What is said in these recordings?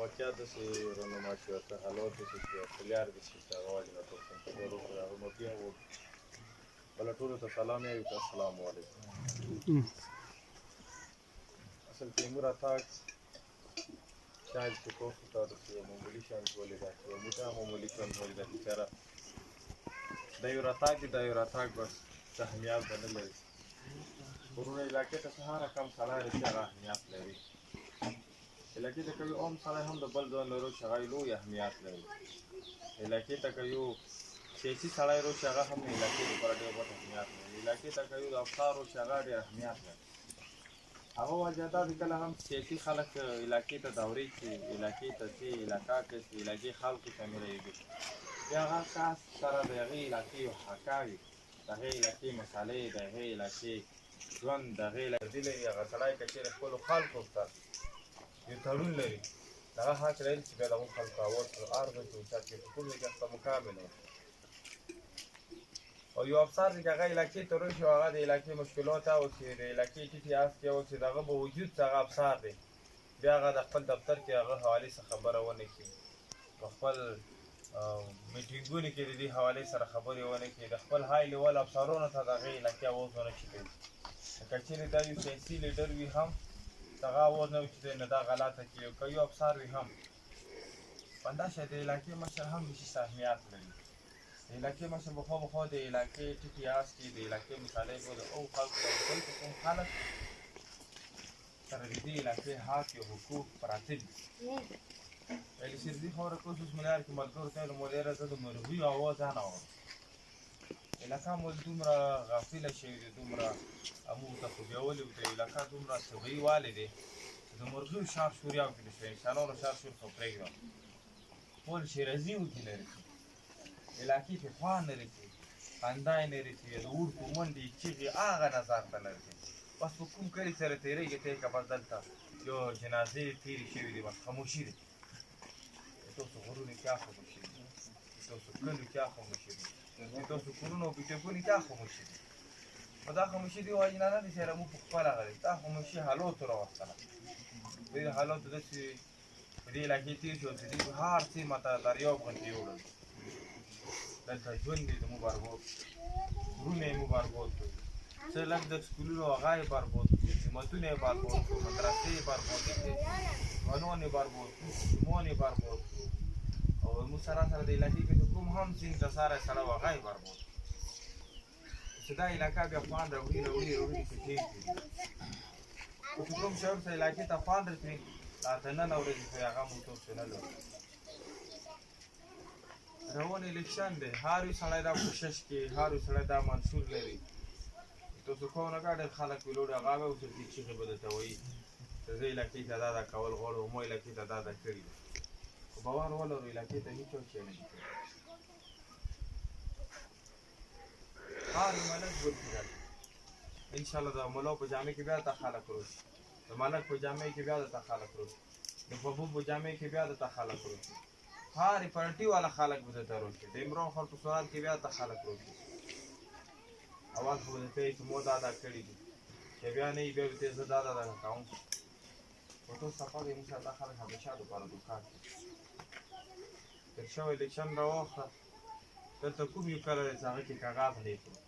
واقعیا داسې رونما شوه که حالات داسې شوه که لار داسې چې هغه وجې نه ټول خبرو وکړو هغه مو بیا بله ټولو ته سلام یې وکړه السلام علیکم اصل تیمور اتاک شاید چې کوښښ تا داسې یو معمولي شیان ولیده یو موټه معمولي شیان ولیده بېچاره دا یو راتګ دی دا یو راتګ بس څه اهمیت به نه لري غرونه علاقې ته څه هر کم سړی دی چې هغه اهمیت لري علاقې ته که یو عام سړی هم د بل ځای لرو چې هغه لوی اهمیت لري علاقې ته که یو سیاسي سړی رو چې هغه هم علاقې لپاره ډېر غټ اهمیت لري علاقې ته که یو د افسر رو چې هغه ډېر اهمیت لري هغه وجه دا دی کله هم سیاسي خلک علاقې ته دورې چې علاقې ته ځي علاقه کې علاقې خلکو ته مېلېږي بیا هغه کس سره د هغې علاقې یو حقه وي د هغې علاقې مسالې د هغې علاقې ژوند د هغې لري لري هغه سړی که چېرې خپلو خلکو ته یو تړون لري د هغه حق لري چې بیا د هغو خلکو اواز پر هر ځای چې اوچت کړي په کوم ځای کې خپله مقام وي او یو افسر دی که هغه علاقې ته راشي او هغه د علاقې مشکلات اوسي د علاقې ټیټې هستې اوسي د هغه باوجود چې هغه افسر دی بیا هغه د خپل دفتر کې هغه حوالې څخه خبره ونه کړي په خپل میټینګونو کې د دې حوالې سره خبرې ونه کړي د خپل های لیول افسرانو ته د هغې علاقې اواز ونه شي کوي که چېرې دا یو سیاسي لیډر وي هم د هغه اواز نه اوچتوي نه دا غلطه کړي او که یو افسر وي هم په همداسې د علاقې مشر هم د شي څه اهمیت لري د علاقې مشر بخوا د علاقې ټیټې هستې د علاقې مسالې به د هغو خلکو ته ورکوي چې کوم خلک سره د دې علاقې حق یا حقوق پراته دي ویلې چې د دې خبره کوشش مې لار کې ملګرو ته ویلم ولېره زه د مرغیو اواز نه اورم علاقه مو دومره غافله شوې ده دومره موږ ته خو بیولې وو د علاقه دومره طبیعي والی دی چې د مرغیو شار شور یو کې نشته انسانانو شار شور خو پرېږدم ټول شیرازي وکې نه رسي علاقې کې خوند نه رسي خندا یې نه رسي د اوښکو منډې چیغې هغه نظر ته نه رسي بس په کوم کلي سره تېرېږي ته یې که بس دلته یو جنازې تېرې شوي دي بس خاموشي دی تاسو غرونو کیا خاموشي دي تاسو کلیو کیا خاموشي دي تاسو کورونو او بیټکونو کیا خاموشي دي خو دا خاموشي دې وجې نه دی چې موږ په خپله غلې دا خاموشي حالاتو راوستله دې حالاتو داسې په دې علاقې تېر شول چې دوی هر سیمه ته دریاب غوندې یوړل دلته ژوند یې زموږ برباد کورونه یې مو برباد کړي څه لږ د سکولونو هغه یې برباد کړي جوماتونه یې برباد کړي مدرسې یې برباد کړي ځوانان یې برباد کړي ماشومان یې برباد کړي او موږ سره د علاقې کې کوم هم سیند ته سره سړی و هغه یې برباد کړي چې دا علاقه بیا خوند راوړي چې تېر کړي خو چې کوم شی ورته علاقې ته خوند راکړي دا ته نن ورځې خو هغه موږ څوک نه لرو روان الیکشن دی هر یو سړی دا کوشش کوي هر یو سړی دا منشور لري تاسو کوم نه ډېر خلک ویلوړي هغه به اوس دې چیغې به درته وایي چې زه علاقې ته دا دا کول غواړم ما علاقې ته دا دا کړي خو باور ولرو علاقې ته هېڅوک شی نه دي کړی هر یو ملک ګرځي راځي انشاءالله د ملا په جامې کې بیا درته خلک روشي د ملک په جامې کې بیا درته خلک روشي د ببو په جامې کې بیا درته خلک روشي هرې پارټي والا خلک به درته روشي د عمران خان په سوال کې بیا درته خلک روشي اول خو به درته وایي چې ما دا دا کړي دي چې بیا نه وي بیا به ته زه دا دا کوم خو ټول صفا دی موږ سره دا خلک همېشه دپاره دوکان کوي تېر شوی الیکشن راواخله دلته کوم یو کلی دی چې هغه کې کاغذ نه دی پروت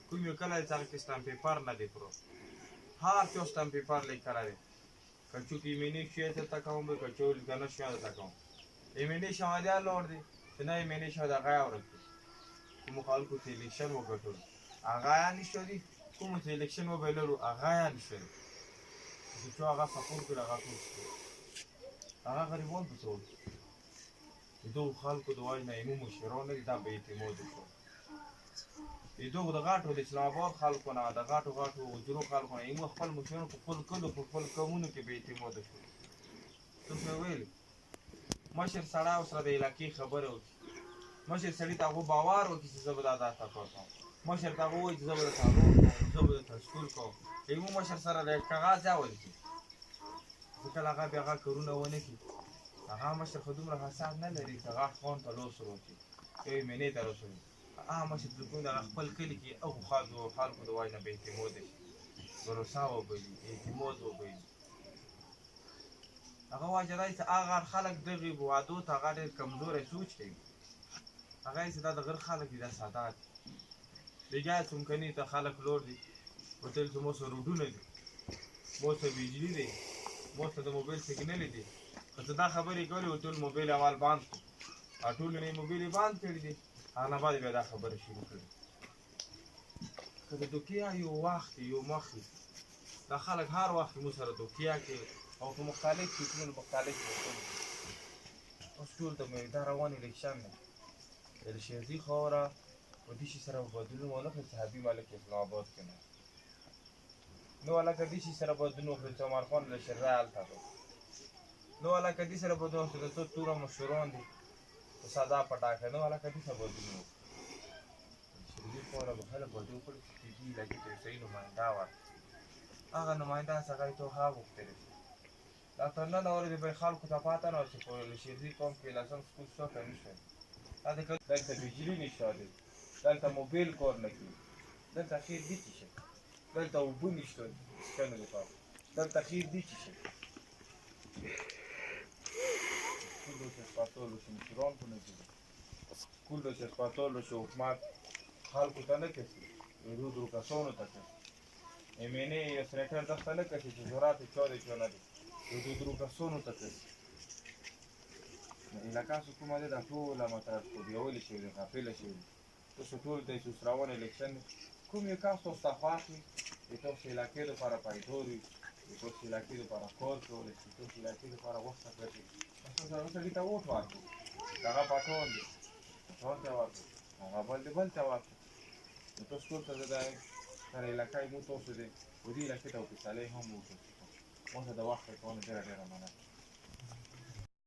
کوم یو کلی دی چې هغه کې سټامپ پیپر نه دی پروت هر چا سټامپ پیپر لیکلی دی که څوک ایمني شوی دلته کوم که څوک که نه شوی دلته کوم ایمني شمالیا لوړ دی چې نه ایمني شوی د هغه یې ورک دی کومو خلکو چې الیکشن وګټلو هغه یې نشته دي کومو چې الیکشن وبایللو هغه یې نشته دي چې څو هغه سپورټ کړي هغه ټول هغه غریبان په څه وکړي د دغو خلکو د وجې نه یې موږ مشران نه دي دا بې اعتماده شول د دغو د غټو د اسلام آباد خلکو نه د غټو حجرو خلکو نه موږ خپل مشران په خپل کلو په خپل قومونو کې بې اعتماده شول تاسو یې ویلي مشر سړی ورسره د علاقې خبرې وکړي مشر سړي ته هغو باور وکړي چې زه به دا کار کوم مشر ته هغه ووایي چې زه به درته روغ کوم زه به درته سکول کوم یمو مشر سره د کاغذ یا ولیکي چې کله هغه بیا هغه کارونه ونه کړي هغه مشر خو دومره حساب نه لري چې هغه خان ته لوس وکړي یوې مینې ته رسوي هغه مشر د کوم د هغه خپل کلي کې هغو خلکو د وجې نه بې اعتماده شي بروسه وبایلي اعتماد وبایلي هغه وایي چې دای چې هغه خلک دغې وعدو ته هغه ډېر کمزوری سوچ کوي هغه یې چې دا د غر خلک دي دا ساده دي بېګا څمکني ته خلک لوړ دي هوټل چې مو سره روډونه دي مو سره بجلي دی مو سره د موبایل سګنلې دي که څه دا خبرې کولې و ټول موبایل اول باند کړو او ټولو نه یې موبایل یې باند کړي دي هغه نه بعد بیا دا خبره شروع کړې که د دوکیا یو وخت یو مخ دا خلک هر وخت مو سره دوکیا کوي او په مختلف فکرونو مختلف اوس ټول د دا روان الیکشن دی د شیرزي خاوره په دې شي سره بدلون ونه کړي چې حبیب ملک اسلام آباد کې نه نو هلکه دې شي سره بدلون وکړي چې عمر خان له شیرزای هلته دی نو هلکه دې سره بدلون وکړي چې څو توره مشران دي په ساده پټاکه نو هلکه دې سره بدلون وکړي شیرزي خاوره به خلک بدلون وکړي چې دې علاقې ته یو صحیح نماینده ورکړي هغه نماینده څخه یې توخا غوښتلی دا تر نن ورځې به خلکو ته پاته نه وه چې په شیرزي قوم کې لسم سکول څوکه نشته دلته بجلي نشته دی دلته موبایل کار نه کوي دلته خیر دي چې شي دلته اوبه نشته څښنې لپاره دلته خیر دي چې شي ټولو چې اسپاتولو چې مشران په نه کېږي ټولو چې اسپاتولو چې حکومت خلکو ته نه کسي درو کسانو ته کسي ایمنې یا سنیټر دغته نه کسي چې زورات یې چا دی چا نه دی درو کسانو ته کسي علاقه حکومت دا ټوله مطرح کوډیولې شوي دي غافله شوي دي تاسو ټول دی چې اوس روان الیکشن کوم یو کس تاسو ته خوښ وي د تاسو علاقې دپاره پیدور وي د تاسو علاقې دپاره کار کولی شي د تاسو علاقې دپاره غوښته کړي تاسو هغه سړي ته ووټ ورکړو هغه پټون دی پټون ته ورکړو هغه بل دی بل ته ورکړو نو تاسو ټول ته زه دا هر علاقه یې مو تاسو دی و دې علاقې ته فیصلې هم وکړو ما ته د وخت ورکونې ډېره ډېره مننه